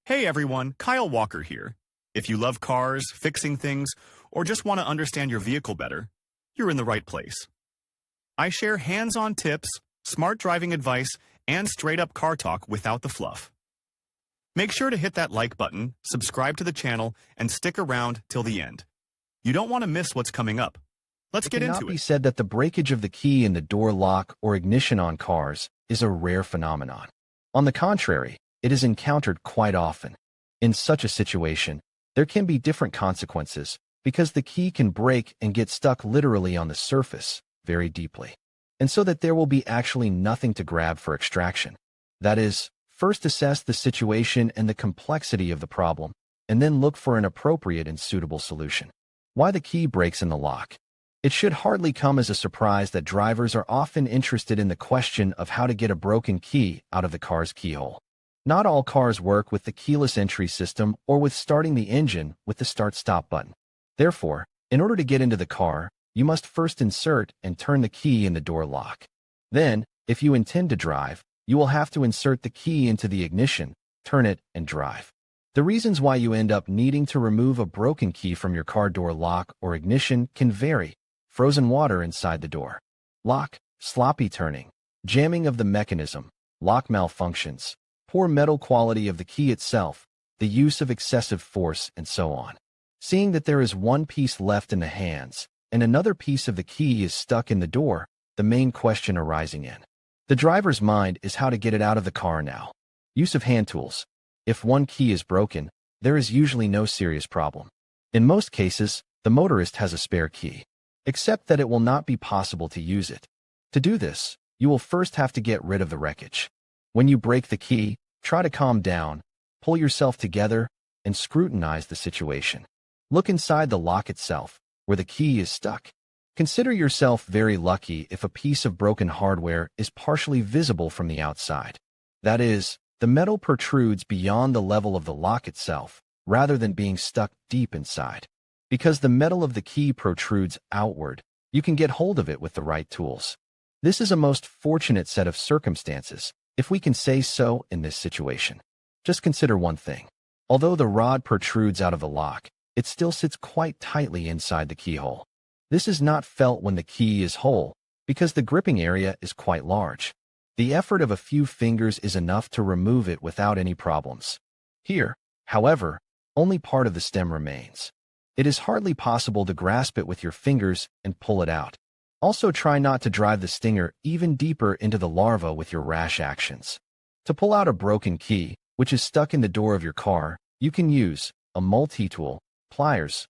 Hey everyone, Kyle Walker here. If you love cars, fixing things, or just want to understand your vehicle better, you're in the right place. I share hands-on tips, smart driving advice, and straight-up car talk without the fluff. Make sure to hit that like button, subscribe to the channel, and stick around till the end. You don't want to miss what's coming up. Let's get into it. It cannot be said that the breakage of the key in the door lock or ignition on cars is a rare phenomenon. On the contrary, it is encountered quite often. In such a situation, there can be different consequences because the key can break and get stuck literally on the surface very deeply, and so that there will be actually nothing to grab for extraction. That is, first assess the situation and the complexity of the problem, and then look for an appropriate and suitable solution. Why the key breaks in the lock? It should hardly come as a surprise that drivers are often interested in the question of how to get a broken key out of the car's keyhole. Not all cars work with the keyless entry system or with starting the engine with the start-stop button. Therefore, in order to get into the car, you must first insert and turn the key in the door lock. Then, if you intend to drive, you will have to insert the key into the ignition, turn it, and drive. The reasons why you end up needing to remove a broken key from your car door lock or ignition can vary. Frozen water inside the door lock, sloppy turning, jamming of the mechanism, lock malfunctions, poor metal quality of the key itself, the use of excessive force, and so on. Seeing that there is one piece left in the hands and another piece of the key is stuck in the door, the main question arising in the driver's mind is how to get it out of the car now. Use of hand tools. If one key is broken, there is usually no serious problem. In most cases, the motorist has a spare key, except that it will not be possible to use it. To do this, you will first have to get rid of the wreckage. When you break the key, try to calm down, pull yourself together, and scrutinize the situation. Look inside the lock itself, where the key is stuck. Consider yourself very lucky if a piece of broken hardware is partially visible from the outside. That is, the metal protrudes beyond the level of the lock itself, rather than being stuck deep inside. Because the metal of the key protrudes outward, you can get hold of it with the right tools. This is a most fortunate set of circumstances, if we can say so in this situation. Just consider one thing. Although the rod protrudes out of the lock, it still sits quite tightly inside the keyhole. This is not felt when the key is whole, because the gripping area is quite large. The effort of a few fingers is enough to remove it without any problems. Here, however, only part of the stem remains. It is hardly possible to grasp it with your fingers and pull it out. Also, try not to drive the stinger even deeper into the larva with your rash actions. To pull out a broken key, which is stuck in the door of your car, you can use a multi-tool, pliers,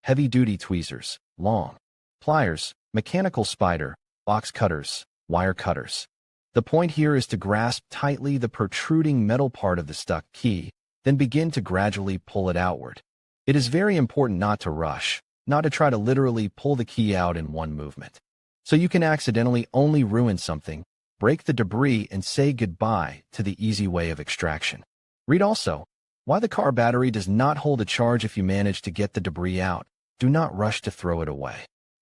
heavy-duty tweezers, long pliers, mechanical spider, box cutters, wire cutters. The point here is to grasp tightly the protruding metal part of the stuck key, then begin to gradually pull it outward. It is very important not to rush, not to try to literally pull the key out in one movement. So you can accidentally only ruin something, break the debris, and say goodbye to the easy way of extraction. Read also, why the car battery does not hold a charge if you manage to get the debris out. Do not rush to throw it away.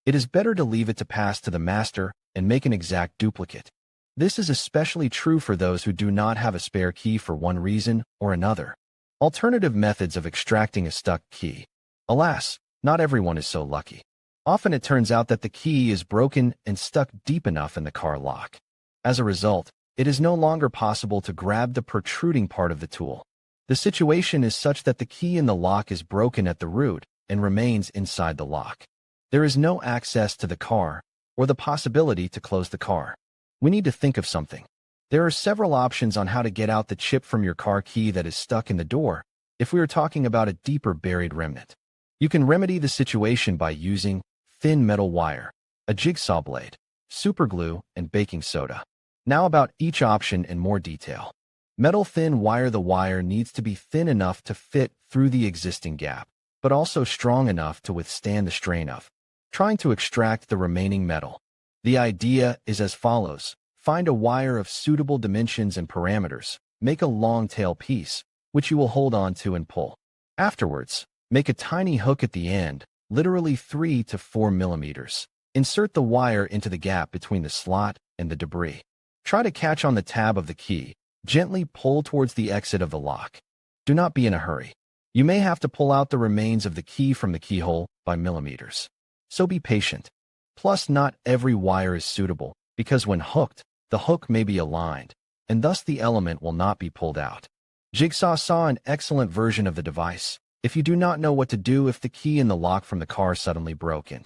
It is better to leave it to pass to the master and make an exact duplicate. This is especially true for those who do not have a spare key for one reason or another. Alternative methods of extracting a stuck key. Alas, not everyone is so lucky. Often it turns out that the key is broken and stuck deep enough in the car lock. As a result, it is no longer possible to grab the protruding part of the tool. The situation is such that the key in the lock is broken at the root and remains inside the lock. There is no access to the car or the possibility to close the car. We need to think of something. There are several options on how to get out the chip from your car key that is stuck in the door, if we are talking about a deeper buried remnant. You can remedy the situation by using thin metal wire, a jigsaw blade, superglue, and baking soda. Now about each option in more detail. Metal thin wire. The wire needs to be thin enough to fit through the existing gap, but also strong enough to withstand the strain of trying to extract the remaining metal. The idea is as follows. Find a wire of suitable dimensions and parameters. Make a long tail piece, which you will hold on to and pull. Afterwards, make a tiny hook at the end, literally 3 to 4 millimeters. Insert the wire into the gap between the slot and the debris. Try to catch on the tab of the key. Gently pull towards the exit of the lock. Do not be in a hurry. You may have to pull out the remains of the key from the keyhole by millimeters. So be patient. Plus, not every wire is suitable, because when hooked, the hook may be aligned, and thus the element will not be pulled out. Jigsaw saw an excellent version of the device. If you do not know what to do if the key in the lock from the car suddenly broke in,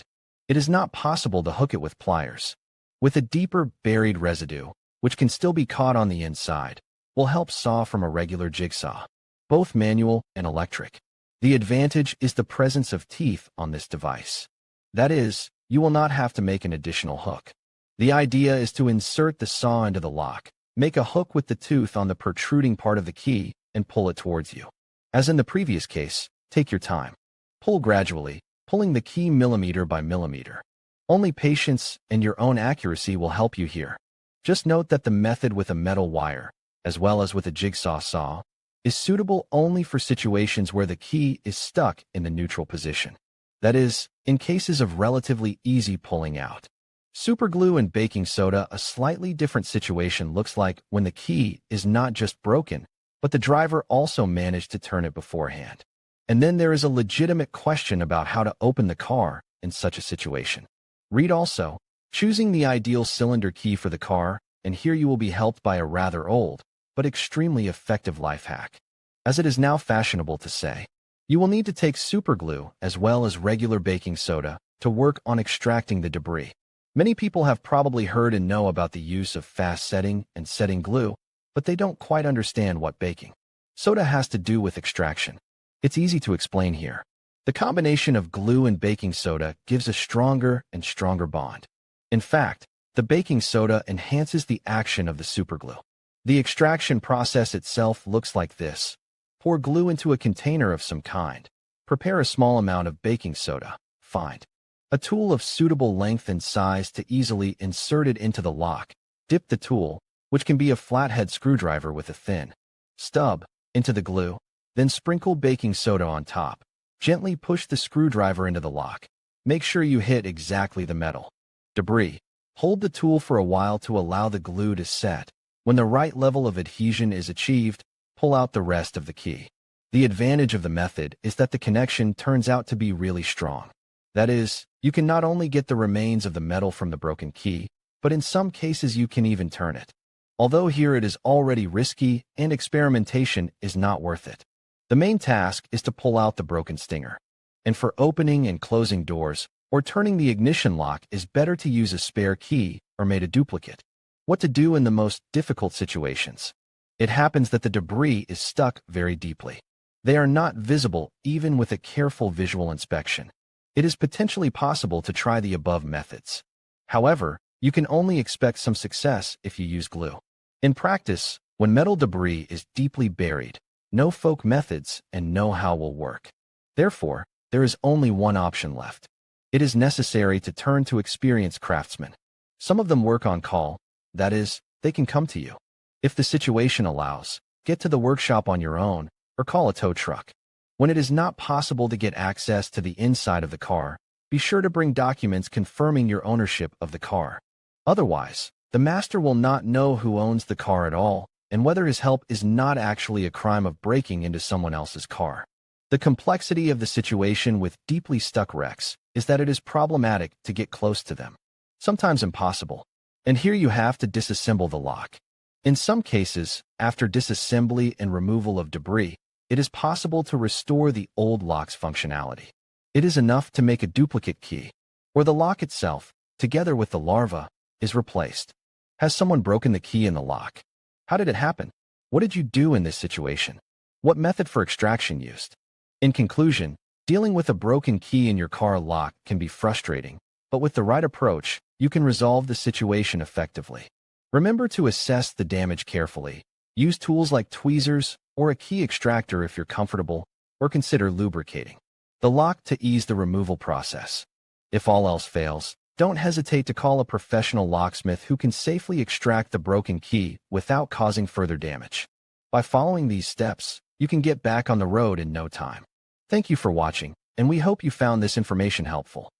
it is not possible to hook it with pliers. With a deeper, buried residue, which can still be caught on the inside, will help saw from a regular jigsaw, both manual and electric. The advantage is the presence of teeth on this device. That is, you will not have to make an additional hook. The idea is to insert the saw into the lock, make a hook with the tooth on the protruding part of the key, and pull it towards you. As in the previous case, take your time. Pull gradually, pulling the key millimeter by millimeter. Only patience and your own accuracy will help you here. Just note that the method with a metal wire, as well as with a jigsaw saw, is suitable only for situations where the key is stuck in the neutral position. That is, in cases of relatively easy pulling out. Superglue and baking soda. A slightly different situation looks like when the key is not just broken, but the driver also managed to turn it beforehand. And then there is a legitimate question about how to open the car in such a situation. Read also, choosing the ideal cylinder key for the car, and here you will be helped by a rather old, but extremely effective life hack. As it is now fashionable to say, you will need to take superglue as well as regular baking soda to work on extracting the debris. Many people have probably heard and know about the use of fast setting and setting glue, but they don't quite understand what baking soda has to do with extraction. It's easy to explain here. The combination of glue and baking soda gives a stronger and stronger bond. In fact, the baking soda enhances the action of the superglue. The extraction process itself looks like this. Pour glue into a container of some kind. Prepare a small amount of baking soda. Find a tool of suitable length and size to easily insert it into the lock. Dip the tool, which can be a flathead screwdriver with a thin stub, into the glue. Then sprinkle baking soda on top. Gently push the screwdriver into the lock. Make sure you hit exactly the metal debris. Hold the tool for a while to allow the glue to set. When the right level of adhesion is achieved, pull out the rest of the key. The advantage of the method is that the connection turns out to be really strong. That is, you can not only get the remains of the metal from the broken key, but in some cases you can even turn it. Although here it is already risky and experimentation is not worth it. The main task is to pull out the broken stinger. And for opening and closing doors, or turning the ignition lock, is better to use a spare key or made a duplicate. What to do in the most difficult situations? It happens that the debris is stuck very deeply. They are not visible even with a careful visual inspection. It is potentially possible to try the above methods. However, you can only expect some success if you use glue. In practice, when metal debris is deeply buried, no folk methods and know-how will work. Therefore, there is only one option left. It is necessary to turn to experienced craftsmen. Some of them work on call, that is, they can come to you. If the situation allows, get to the workshop on your own, or call a tow truck. When it is not possible to get access to the inside of the car, be sure to bring documents confirming your ownership of the car. Otherwise, the master will not know who owns the car at all, and whether his help is not actually a crime of breaking into someone else's car. The complexity of the situation with deeply stuck wrecks is that it is problematic to get close to them, sometimes impossible. And here you have to disassemble the lock. In some cases, after disassembly and removal of debris, it is possible to restore the old lock's functionality. It is enough to make a duplicate key, or the lock itself, together with the larva, is replaced. Has someone broken the key in the lock? How did it happen? What did you do in this situation? What method for extraction used? In conclusion, dealing with a broken key in your car lock can be frustrating, but with the right approach, you can resolve the situation effectively. Remember to assess the damage carefully. Use tools like tweezers or a key extractor if you're comfortable, or consider lubricating the lock to ease the removal process. If all else fails, don't hesitate to call a professional locksmith who can safely extract the broken key without causing further damage. By following these steps, you can get back on the road in no time. Thank you for watching, and we hope you found this information helpful.